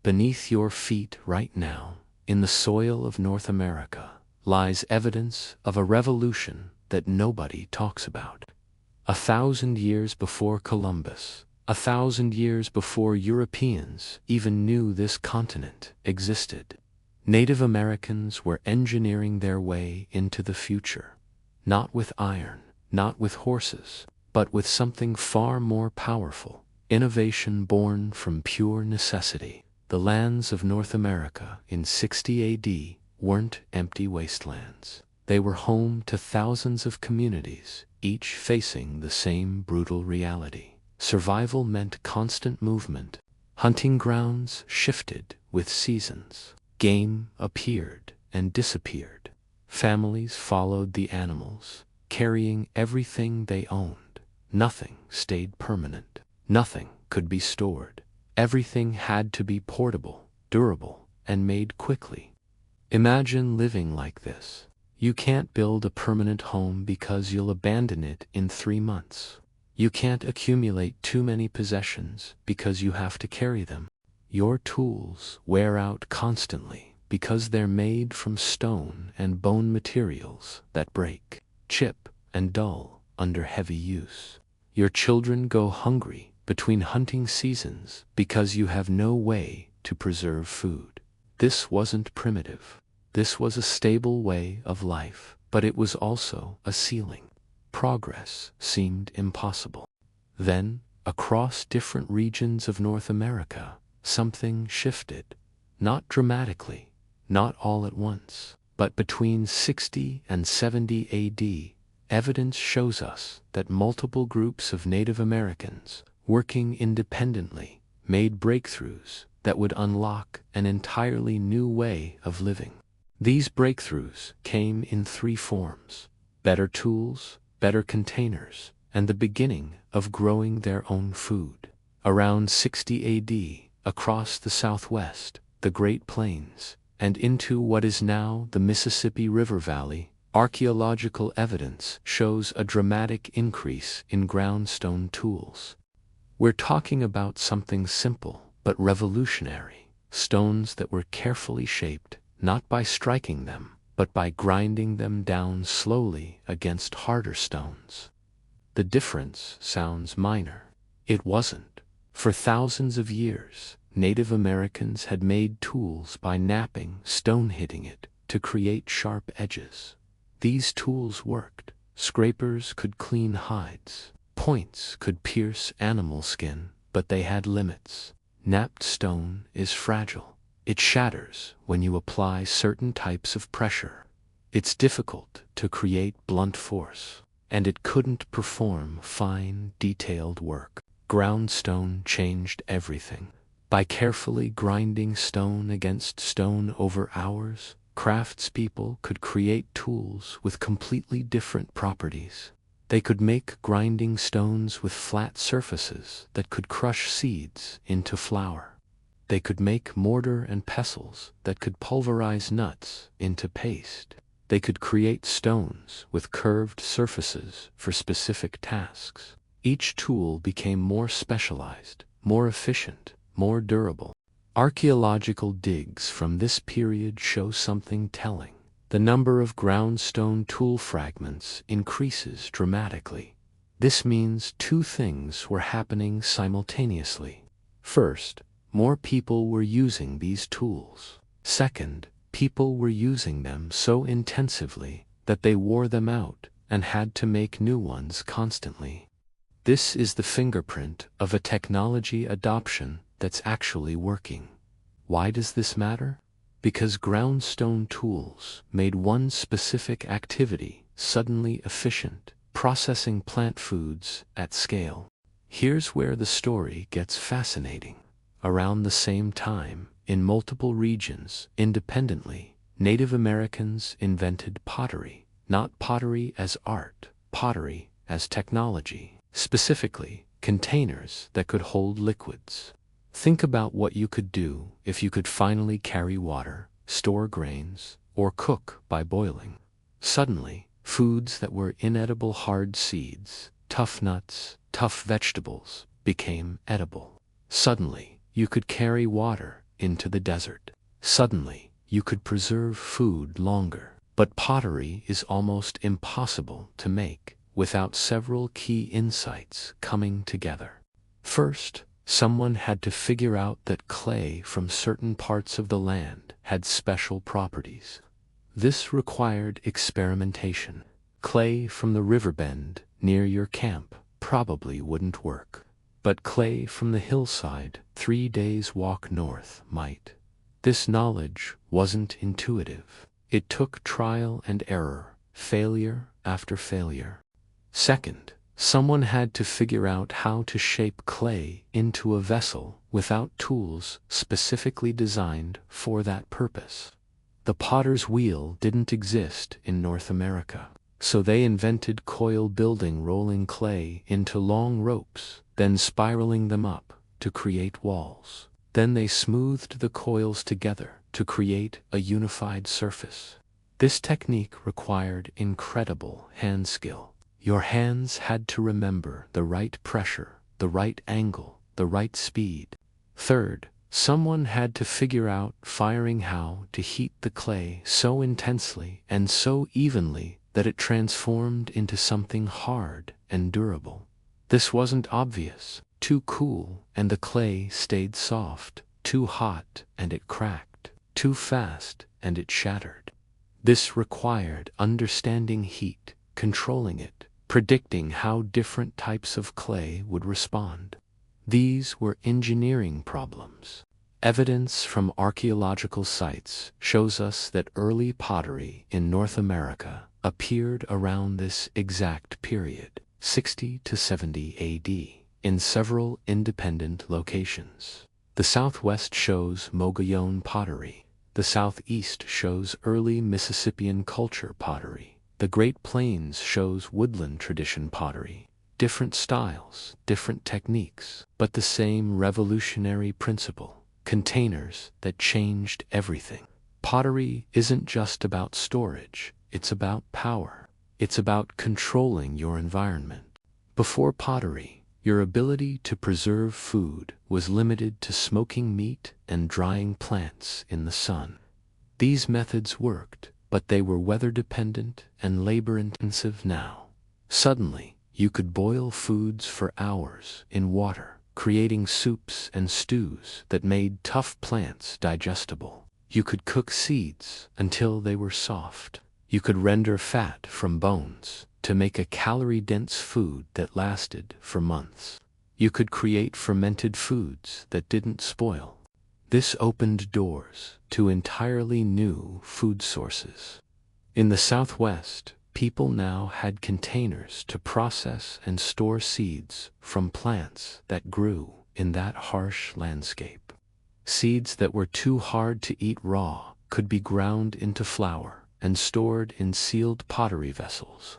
Beneath your feet right now, in the soil of North America, lies evidence of a revolution that nobody talks about. 1,000 years before Columbus, 1,000 years before Europeans even knew this continent existed, Native Americans were engineering their way into the future. Not with iron, not with horses, but with something far more powerful, innovation born from pure necessity. The lands of North America in 60 AD weren't empty wastelands. They were home to thousands of communities, each facing the same brutal reality. Survival meant constant movement. Hunting grounds shifted with seasons. Game appeared and disappeared. Families followed the animals, carrying everything they owned. Nothing stayed permanent. Nothing could be stored. Everything had to be portable, durable, and made quickly. Imagine living like this. You can't build a permanent home because you'll abandon it in 3 months. You can't accumulate too many possessions because you have to carry them. Your tools wear out constantly because they're made from stone and bone materials that break, chip, and dull under heavy use. Your children go hungry between hunting seasons because you have no way to preserve food. This wasn't primitive. This was a stable way of life, but it was also a ceiling. Progress seemed impossible. Then, across different regions of North America, something shifted. Not dramatically, not all at once, but between 60 and 70 AD, evidence shows us that multiple groups of Native Americans, working independently, made breakthroughs that would unlock an entirely new way of living. These breakthroughs came in 3 forms: better tools, better containers, and the beginning of growing their own food. Around 60 AD, across the Southwest, the Great Plains, and into what is now the Mississippi River Valley, archaeological evidence shows a dramatic increase in groundstone tools. We're talking about something simple but revolutionary, stones that were carefully shaped, not by striking them, but by grinding them down slowly against harder stones. The difference sounds minor. It wasn't. For thousands of years, Native Americans had made tools by napping stone, hitting it to create sharp edges. These tools worked. Scrapers could clean hides. Points could pierce animal skin, but they had limits. Napped stone is fragile. It shatters when you apply certain types of pressure. It's difficult to create blunt force, and it couldn't perform fine, detailed work. Groundstone changed everything. By carefully grinding stone against stone over hours, craftspeople could create tools with completely different properties. They could make grinding stones with flat surfaces that could crush seeds into flour. They could make mortar and pestles that could pulverize nuts into paste. They could create stones with curved surfaces for specific tasks. Each tool became more specialized, more efficient, more durable. Archaeological digs from this period show something telling. The number of groundstone tool fragments increases dramatically. This means 2 things were happening simultaneously. First, more people were using these tools. Second, people were using them so intensively that they wore them out and had to make new ones constantly. This is the fingerprint of a technology adoption that's actually working. Why does this matter? Because groundstone tools made one specific activity suddenly efficient, processing plant foods at scale. Here's where the story gets fascinating. Around the same time, in multiple regions, independently, Native Americans invented pottery. Not pottery as art, pottery as technology. Specifically, containers that could hold liquids. Think about what you could do if you could finally carry water, store grains, or cook by boiling. Suddenly, foods that were inedible hard seeds, tough nuts, tough vegetables, became edible. Suddenly, you could carry water into the desert. Suddenly, you could preserve food longer. But pottery is almost impossible to make without several key insights coming together. First, someone had to figure out that clay from certain parts of the land had special properties. This required experimentation. Clay from the riverbend near your camp probably wouldn't work. But clay from the hillside 3 days' walk north might. This knowledge wasn't intuitive. It took trial and error, failure after failure. Second, someone had to figure out how to shape clay into a vessel without tools specifically designed for that purpose. The potter's wheel didn't exist in North America, so they invented coil building, rolling clay into long ropes, then spiraling them up to create walls. Then they smoothed the coils together to create a unified surface. This technique required incredible hand skill. Your hands had to remember the right pressure, the right angle, the right speed. Third, someone had to figure out firing how to heat the clay so intensely and so evenly that it transformed into something hard and durable. This wasn't obvious. Too cool and the clay stayed soft, too hot and it cracked, too fast and it shattered. This required understanding heat, controlling it, predicting how different types of clay would respond. These were engineering problems. Evidence from archaeological sites shows us that early pottery in North America appeared around this exact period, 60 to 70 AD. In several independent locations. The southwest shows Mogollon pottery. The southeast shows early Mississippian culture pottery. The Great Plains shows woodland tradition pottery. Different styles, different techniques, but the same revolutionary principle. Containers that changed everything. Pottery isn't just about storage, it's about power. It's about controlling your environment. Before pottery, your ability to preserve food was limited to smoking meat and drying plants in the sun. These methods worked, but they were weather-dependent and labor-intensive now. Suddenly, you could boil foods for hours in water, creating soups and stews that made tough plants digestible. You could cook seeds until they were soft. You could render fat from bones to make a calorie-dense food that lasted for months. You could create fermented foods that didn't spoil. This opened doors to entirely new food sources. In the Southwest, people now had containers to process and store seeds from plants that grew in that harsh landscape. Seeds that were too hard to eat raw could be ground into flour and stored in sealed pottery vessels.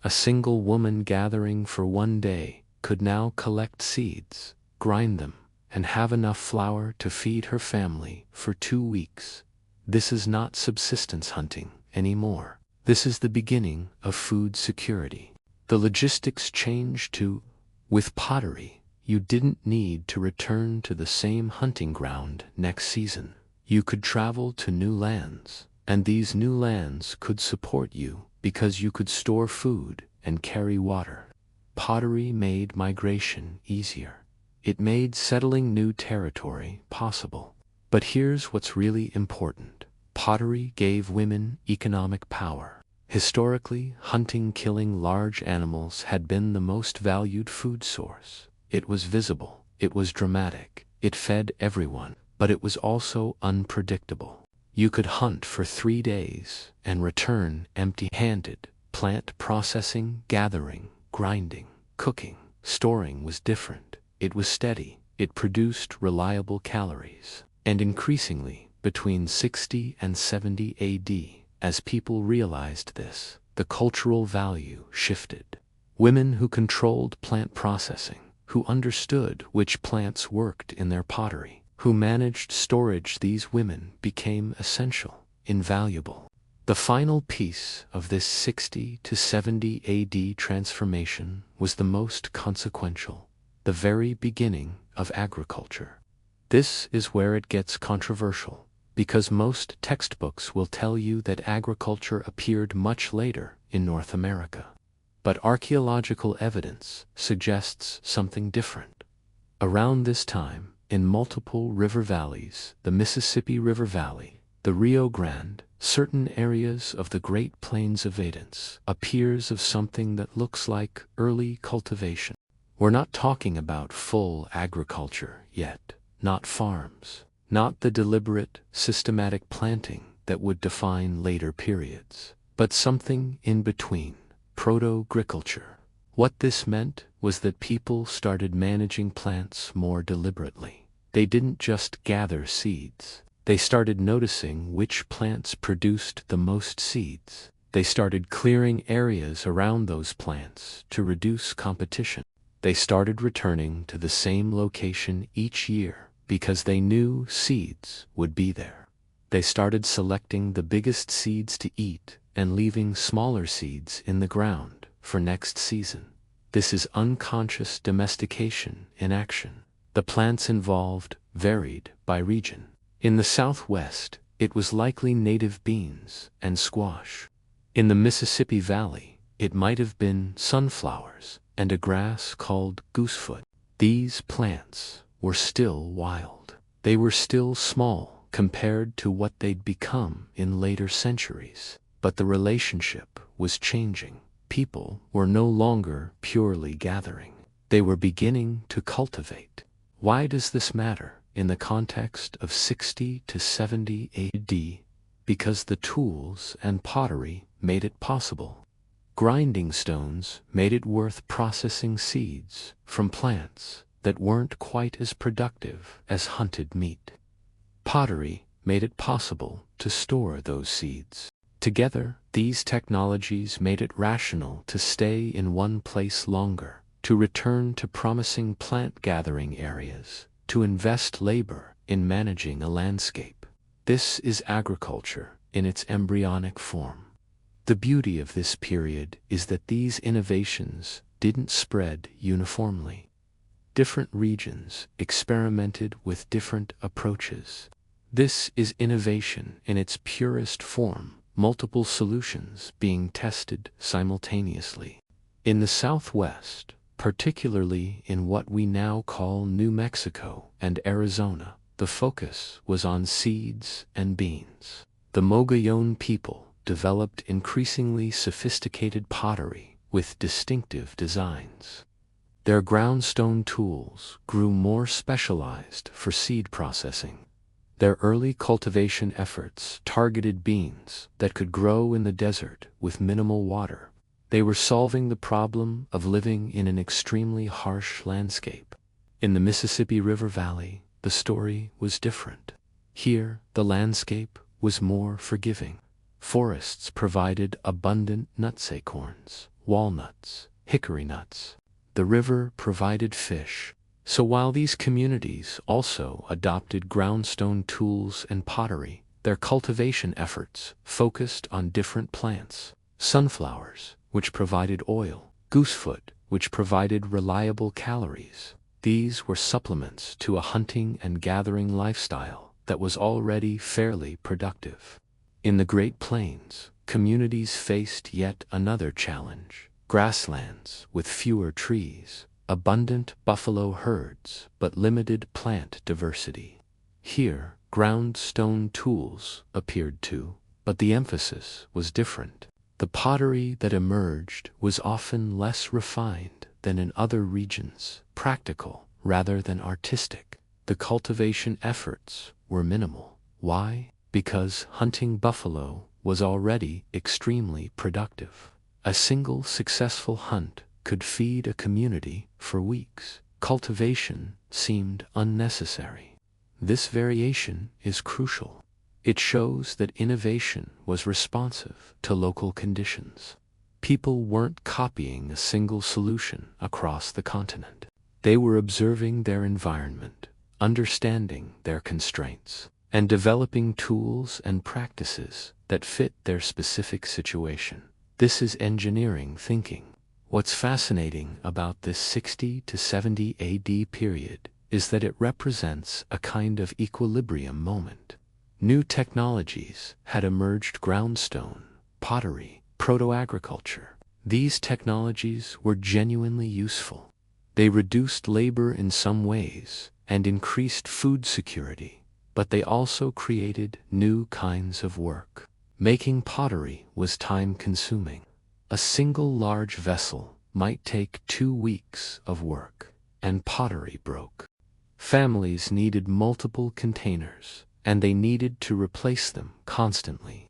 A single woman gathering for one day could now collect seeds, grind them, and have enough flour to feed her family for 2 weeks. This is not subsistence hunting anymore. This is the beginning of food security. The logistics changed to, with pottery, you didn't need to return to the same hunting ground next season. You could travel to new lands, and these new lands could support you because you could store food and carry water. Pottery made migration easier. It made settling new territory possible. But here's what's really important. Pottery gave women economic power. Historically, hunting, killing large animals had been the most valued food source. It was visible, it was dramatic, it fed everyone, but it was also unpredictable. You could hunt for 3 days and return empty-handed. Plant processing, gathering, grinding, cooking, storing was different. It was steady. It produced reliable calories. And increasingly, between 60 and 70 AD, as people realized this, the cultural value shifted. Women who controlled plant processing, who understood which plants worked in their pottery, who managed storage, these women became essential, invaluable. The final piece of this 60 to 70 AD transformation was the most consequential, the very beginning of agriculture. This is where it gets controversial, because most textbooks will tell you that agriculture appeared much later in North America. But archaeological evidence suggests something different. Around this time, in multiple river valleys, the Mississippi River Valley, the Rio Grande, certain areas of the Great Plains of Adence, appears of something that looks like early cultivation. We're not talking about full agriculture yet, not farms, not the deliberate, systematic planting that would define later periods, but something in between, proto-agriculture. What this meant was that people started managing plants more deliberately. They didn't just gather seeds. They started noticing which plants produced the most seeds. They started clearing areas around those plants to reduce competition. They started returning to the same location each year because they knew seeds would be there. They started selecting the biggest seeds to eat and leaving smaller seeds in the ground for next season. This is unconscious domestication in action. The plants involved varied by region. In the Southwest, it was likely native beans and squash. In the Mississippi Valley, it might have been sunflowers and a grass called goosefoot. These plants were still wild. They were still small compared to what they'd become in later centuries. But the relationship was changing. People were no longer purely gathering. They were beginning to cultivate. Why does this matter in the context of 60 to 70 AD? Because the tools and pottery made it possible. Grinding stones made it worth processing seeds from plants that weren't quite as productive as hunted meat. Pottery made it possible to store those seeds. Together, these technologies made it rational to stay in one place longer, to return to promising plant-gathering areas, to invest labor in managing a landscape. This is agriculture in its embryonic form. The beauty of this period is that these innovations didn't spread uniformly. Different regions experimented with different approaches. This is innovation in its purest form, multiple solutions being tested simultaneously. In the Southwest, particularly in what we now call New Mexico and Arizona, the focus was on seeds and beans. The Mogollon people developed increasingly sophisticated pottery with distinctive designs. Their groundstone tools grew more specialized for seed processing. Their early cultivation efforts targeted beans that could grow in the desert with minimal water. They were solving the problem of living in an extremely harsh landscape. In the Mississippi River Valley, the story was different. Here, the landscape was more forgiving. Forests provided abundant nutsacorns, walnuts, hickory nuts. The river provided fish. So while these communities also adopted groundstone tools and pottery, their cultivation efforts focused on different plants. Sunflowers, which provided oil, goosefoot, which provided reliable calories. These were supplements to a hunting and gathering lifestyle that was already fairly productive. In the Great Plains, communities faced yet another challenge: grasslands with fewer trees, abundant buffalo herds, but limited plant diversity. Here, ground stone tools appeared too, but the emphasis was different. The pottery that emerged was often less refined than in other regions, practical rather than artistic. The cultivation efforts were minimal. Why? Because hunting buffalo was already extremely productive. A single successful hunt could feed a community for weeks. Cultivation seemed unnecessary. This variation is crucial. It shows that innovation was responsive to local conditions. People weren't copying a single solution across the continent. They were observing their environment, understanding their constraints, and developing tools and practices that fit their specific situation. This is engineering thinking. What's fascinating about this 60 to 70 AD period is that it represents a kind of equilibrium moment. New technologies had emerged: groundstone, pottery, proto-agriculture. These technologies were genuinely useful. They reduced labor in some ways and increased food security, but they also created new kinds of work. Making pottery was time-consuming. A single large vessel might take 2 weeks of work, and pottery broke. Families needed multiple containers, and they needed to replace them constantly.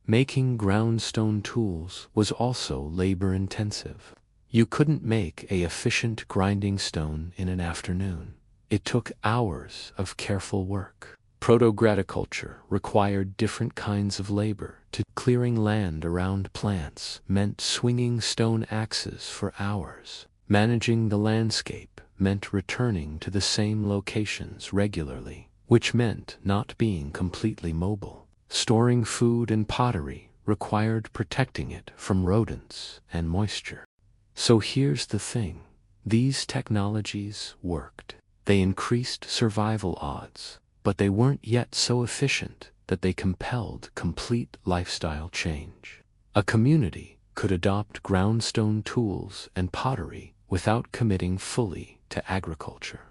Making groundstone tools was also labor-intensive. You couldn't make an efficient grinding stone in an afternoon. It took hours of careful work. Proto-agriculture required different kinds of labor. Clearing land around plants meant swinging stone axes for hours. Managing the landscape meant returning to the same locations regularly, which meant not being completely mobile. Storing food and pottery required protecting it from rodents and moisture. So here's the thing. These technologies worked. They increased survival odds, but they weren't yet so efficient that they compelled complete lifestyle change. A community could adopt groundstone tools and pottery without committing fully to agriculture.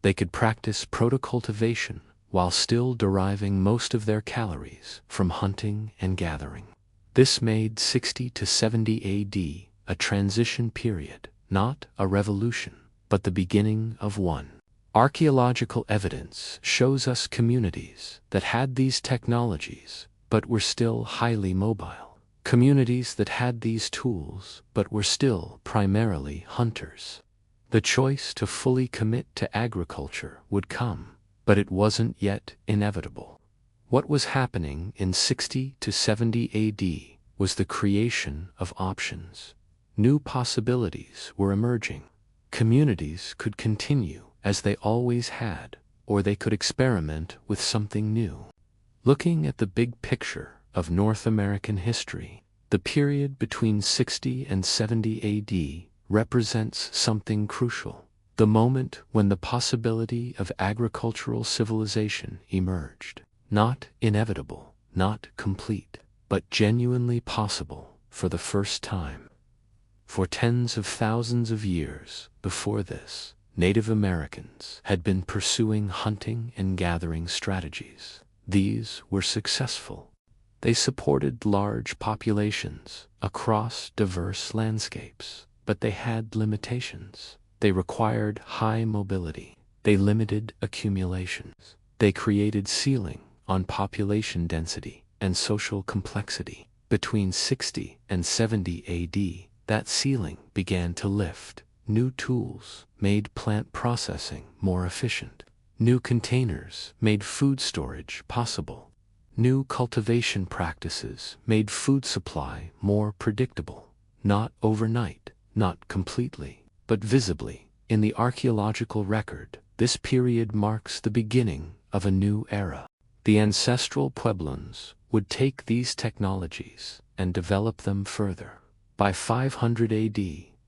They could practice proto-cultivation while still deriving most of their calories from hunting and gathering. This made 60 to 70 AD a transition period, not a revolution, but the beginning of one. Archaeological evidence shows us communities that had these technologies but were still highly mobile. Communities that had these tools but were still primarily hunters. The choice to fully commit to agriculture would come, but it wasn't yet inevitable. What was happening in 60 to 70 AD was the creation of options. New possibilities were emerging. Communities could continue as they always had, or they could experiment with something new. Looking at the big picture of North American history, the period between 60 and 70 AD represents something crucial. The moment when the possibility of agricultural civilization emerged. Not inevitable, not complete, but genuinely possible for the first time. For tens of thousands of years before this, Native Americans had been pursuing hunting and gathering strategies. These were successful. They supported large populations across diverse landscapes, but they had limitations. They required high mobility. They limited accumulations. They created ceiling on population density and social complexity. Between 60 and 70 AD, that ceiling began to lift. New tools made plant processing more efficient. New containers made food storage possible. New cultivation practices made food supply more predictable. Not overnight, not completely, but visibly. In the archaeological record, this period marks the beginning of a new era. The ancestral Puebloans would take these technologies and develop them further. By 500 AD,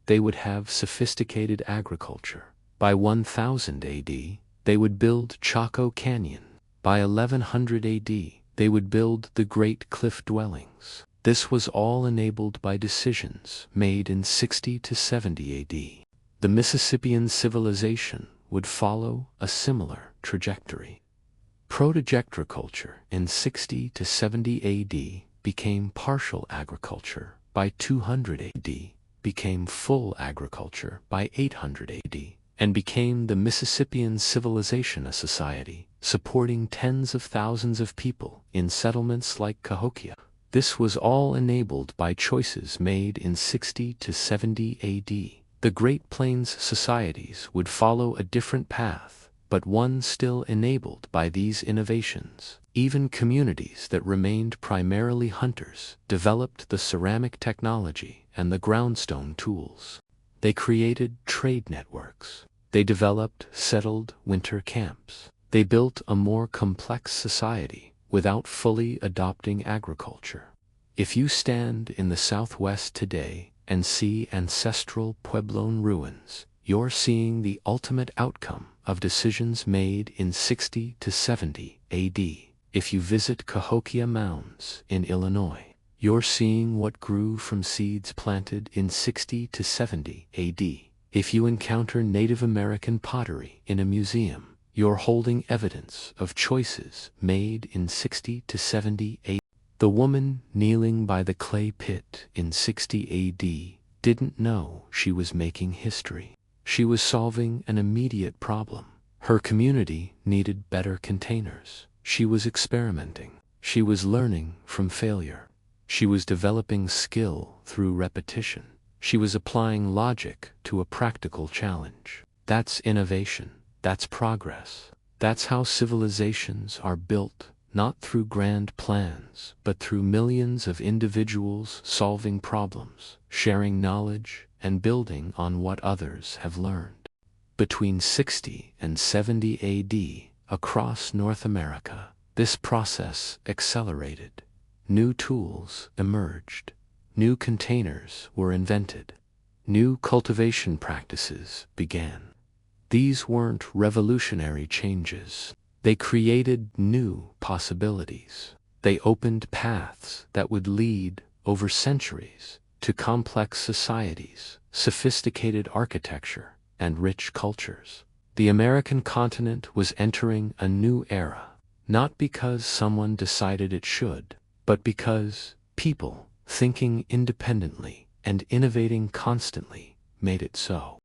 they would have sophisticated agriculture. By 1000 AD, they would build Chaco Canyon. By 1100 AD, they would build the Great Cliff Dwellings. This was all enabled by decisions made in 60 to 70 AD. The Mississippian civilization would follow a similar trajectory. Proto-agriculture in 60 to 70 AD became partial agriculture. By 200 AD, became full agriculture by 800 AD, and became the Mississippian civilization, a society supporting tens of thousands of people in settlements like Cahokia. This was all enabled by choices made in 60 to 70 AD. The Great Plains societies would follow a different path, but one still enabled by these innovations. Even communities that remained primarily hunters developed the ceramic technology and the groundstone tools. They created trade networks. They developed settled winter camps. They built a more complex society without fully adopting agriculture. If you stand in the Southwest today and see ancestral Puebloan ruins, you're seeing the ultimate outcome of decisions made in 60 to 70 AD. If you visit Cahokia Mounds in Illinois, you're seeing what grew from seeds planted in 60 to 70 AD. If you encounter Native American pottery in a museum, you're holding evidence of choices made in 60 to 70 AD. The woman kneeling by the clay pit in 60 AD didn't know she was making history. She was solving an immediate problem. Her community needed better containers. She was experimenting. She was learning from failure. She was developing skill through repetition. She was applying logic to a practical challenge. That's innovation. That's progress. That's how civilizations are built, not through grand plans, but through millions of individuals solving problems, sharing knowledge, and building on what others have learned. Between 60 and 70 AD, across North America, this process accelerated. New tools emerged. New containers were invented. New cultivation practices began. These weren't revolutionary changes. They created new possibilities. They opened paths that would lead, over centuries, to complex societies, sophisticated architecture, and rich cultures. The American continent was entering a new era, not because someone decided it should, but because people, thinking independently and innovating constantly, made it so.